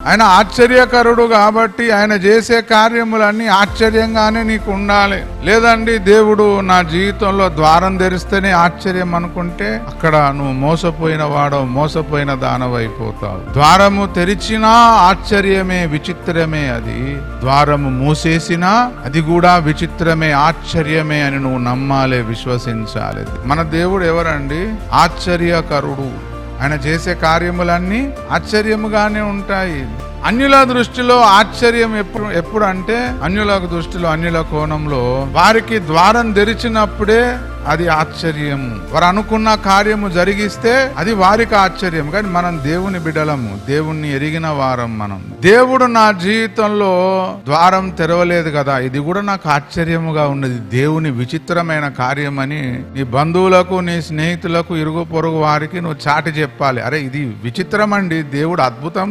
ఆయన ఆశ్చర్యకరుడు కాబట్టి ఆయన చేసే కార్యములన్నీ ఆశ్చర్యంగానే నీకు ఉండాలి. లేదండి దేవుడు నా జీవితంలో ద్వారం తెరిస్తేనే ఆశ్చర్యం అనుకుంటే అక్కడ నువ్వు మోసపోయిన వాడవు, మోసపోయిన దానవైపోతావు. ద్వారము తెరిచినా ఆశ్చర్యమే, విచిత్రమే. అది ద్వారము మూసేసినా అది కూడా విచిత్రమే, ఆశ్చర్యమే అని నువ్వు నమ్మాలి, విశ్వసించాలి. మన దేవుడు ఎవరండి? ఆశ్చర్యకరుడు. ఆయన చేసే కార్యములన్నీ ఆశ్చర్యముగానే ఉంటాయి. అన్యుల దృష్టిలో ఆశ్చర్యం ఎప్పుడు అంటే అన్యుల దృష్టిలో, అన్యుల కోణంలో వారికి ద్వారం తెరిచినప్పుడే అది ఆశ్చర్యం. వారు అనుకున్న కార్యము జరిగిస్తే అది వారికి ఆశ్చర్యం. కానీ మనం దేవుని బిడ్డలము, దేవుణ్ణి ఎరిగిన వారం మనం. దేవుడు నా జీవితంలో ద్వారం తెరవలేదు కదా, ఇది కూడా నాకు ఆశ్చర్యముగా ఉన్నది. దేవుని విచిత్రమైన కార్యమని నీ బంధువులకు, నీ స్నేహితులకు, ఇరుగు పొరుగు వారికి నువ్వు చాటి చెప్పాలి. అరే ఇది విచిత్రం అండి, దేవుడు అద్భుతం